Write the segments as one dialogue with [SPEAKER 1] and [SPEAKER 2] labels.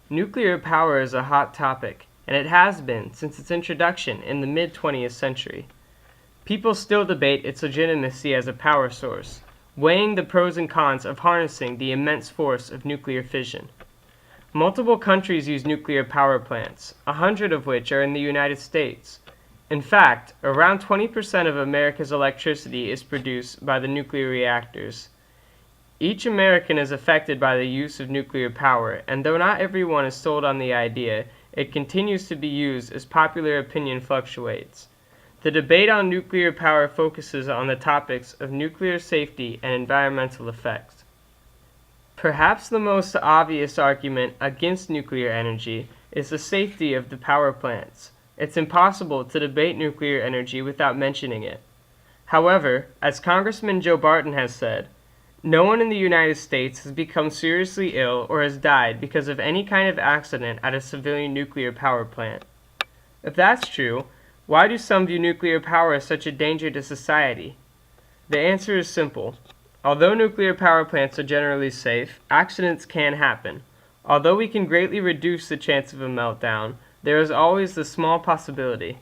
[SPEAKER 1] Nuclear power is a hot topic, and it has been since its introduction in the mid-20th century. People still debate its legitimacy as a power source, weighing the pros and cons of harnessing the immense force of nuclear fission. Multiple countries use nuclear power plants, 100 of which are in the United States. In fact, around 20% of America's electricity is produced by the nuclear reactors. Each American is affected by the use of nuclear power, and though not everyone is sold on the idea, it continues to be used as popular opinion fluctuates. The debate on nuclear power focuses on the topics of nuclear safety and environmental effects. Perhaps the most obvious argument against nuclear energy is the safety of the power plants. It's impossible to debate nuclear energy without mentioning it. However, as Congressman Joe Barton has said, no one in the United States has become seriously ill or has died because of any kind of accident at a civilian nuclear power plant. If that's true, why do some view nuclear power as such a danger to society? The answer is simple. Although nuclear power plants are generally safe, accidents can happen. Although we can greatly reduce the chance of a meltdown, there is always the small possibility.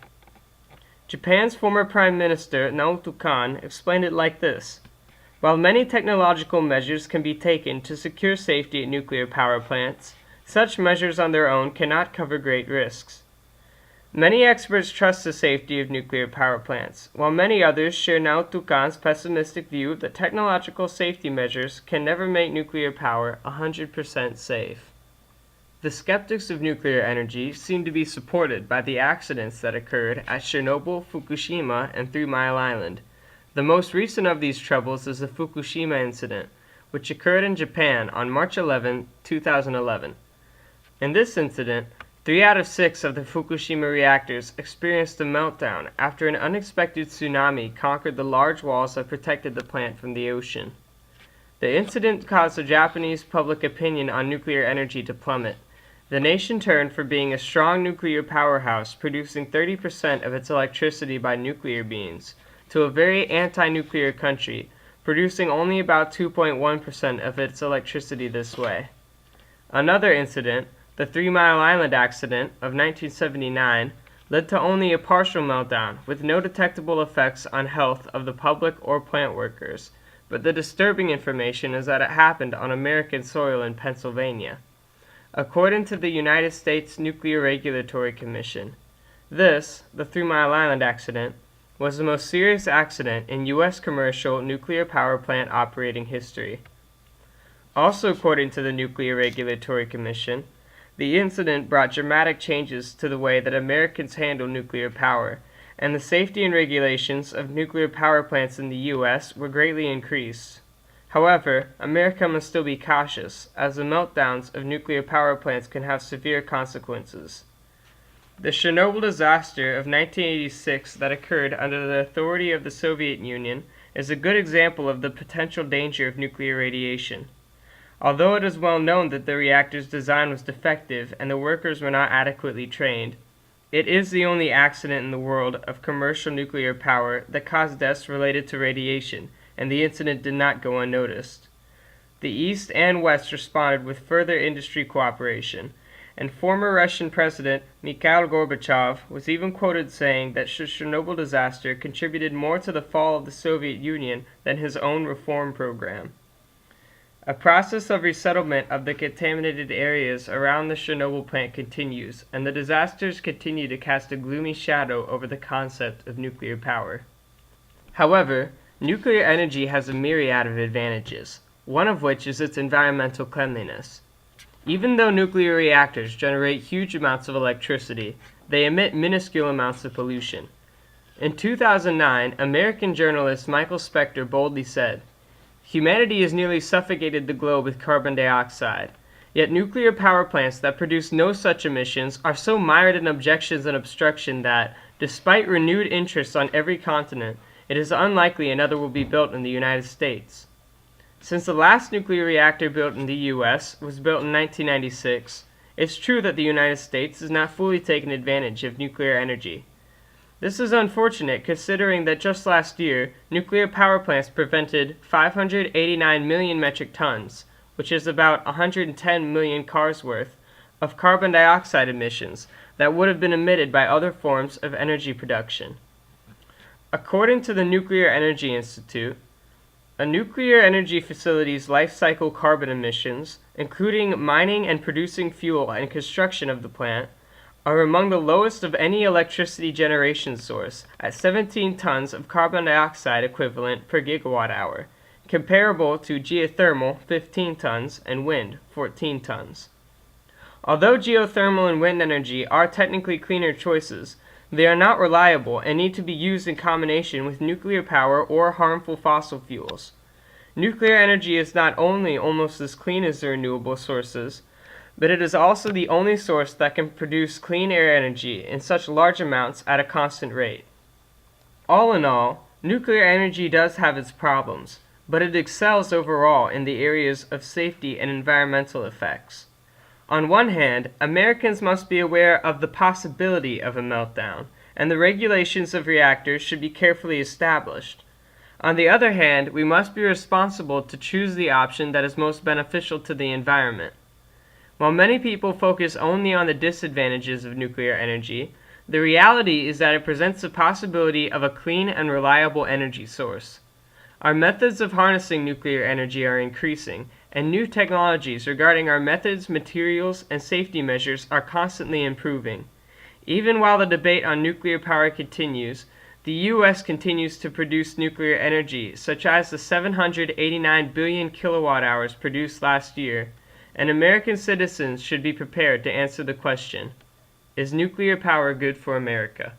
[SPEAKER 1] Japan's former Prime Minister Naoto Kan explained it like this. While many technological measures can be taken to secure safety at nuclear power plants, such measures on their own cannot cover great risks. Many experts trust the safety of nuclear power plants, while many others share Naoto Kan's pessimistic view that technological safety measures can never make nuclear power 100% safe. The skeptics of nuclear energy seem to be supported by the accidents that occurred at Chernobyl, Fukushima, and 3 Mile Island. The most recent of these troubles is the Fukushima incident, which occurred in Japan on March 11, 2011. In this incident, 3 out of 6 of the Fukushima reactors experienced a meltdown after an unexpected tsunami conquered the large walls that protected the plant from the ocean. The incident caused the Japanese public opinion on nuclear energy to plummet. The nation turned from being a strong nuclear powerhouse producing 30% of its electricity by nuclear means to a very anti-nuclear country, producing only about 2.1% of its electricity this way. Another incident, the 3 Mile Island accident of 1979, led to only a partial meltdown, with no detectable effects on health of the public or plant workers, but the disturbing information is that it happened on American soil in Pennsylvania. According to the United States Nuclear Regulatory Commission, this, the 3 Mile Island accident, was the most serious accident in U.S. commercial nuclear power plant operating history. Also according to the Nuclear Regulatory Commission, the incident brought dramatic changes to the way that Americans handle nuclear power, and the safety and regulations of nuclear power plants in the U.S. were greatly increased. However, America must still be cautious, as the meltdowns of nuclear power plants can have severe consequences. The Chernobyl disaster of 1986 that occurred under the authority of the Soviet Union is a good example of the potential danger of nuclear radiation. Although it is well known that the reactor's design was defective and the workers were not adequately trained, it is the only accident in the world of commercial nuclear power that caused deaths related to radiation, and the incident did not go unnoticed. The East and West responded with further industry cooperation, and former Russian President Mikhail Gorbachev was even quoted saying that the Chernobyl disaster contributed more to the fall of the Soviet Union than his own reform program. A process of resettlement of the contaminated areas around the Chernobyl plant continues, and the disasters continue to cast a gloomy shadow over the concept of nuclear power. However, nuclear energy has a myriad of advantages, one of which is its environmental cleanliness. Even though nuclear reactors generate huge amounts of electricity, they emit minuscule amounts of pollution. In 2009, American journalist Michael Spector boldly said, "Humanity has nearly suffocated the globe with carbon dioxide, yet nuclear power plants that produce no such emissions are so mired in objections and obstruction that, despite renewed interest on every continent, it is unlikely another will be built in the United States." Since the last nuclear reactor built in the U.S. was built in 1996, it's true that the United States has not fully taken advantage of nuclear energy. This is unfortunate considering that just last year, nuclear power plants prevented 589 million metric tons, which is about 110 million cars worth, of carbon dioxide emissions that would have been emitted by other forms of energy production. According to the Nuclear Energy Institute, a nuclear energy facility's life cycle carbon emissions, including mining and producing fuel and construction of the plant, are among the lowest of any electricity generation source at 17 tons of carbon dioxide equivalent per gigawatt hour, comparable to geothermal 15 tons and wind 14 tons. Although geothermal and wind energy are technically cleaner choices, they are not reliable and need to be used in combination with nuclear power or harmful fossil fuels. Nuclear energy is not only almost as clean as the renewable sources, but it is also the only source that can produce clean air energy in such large amounts at a constant rate. All in all, nuclear energy does have its problems, but it excels overall in the areas of safety and environmental effects. On one hand, Americans must be aware of the possibility of a meltdown, and the regulations of reactors should be carefully established. On the other hand, we must be responsible to choose the option that is most beneficial to the environment. While many people focus only on the disadvantages of nuclear energy, the reality is that it presents the possibility of a clean and reliable energy source. Our methods of harnessing nuclear energy are increasing, and new technologies regarding our methods, materials, and safety measures are constantly improving. Even while the debate on nuclear power continues, the U.S. continues to produce nuclear energy, such as the 789 billion kilowatt-hours produced last year, and American citizens should be prepared to answer the question, is nuclear power good for America?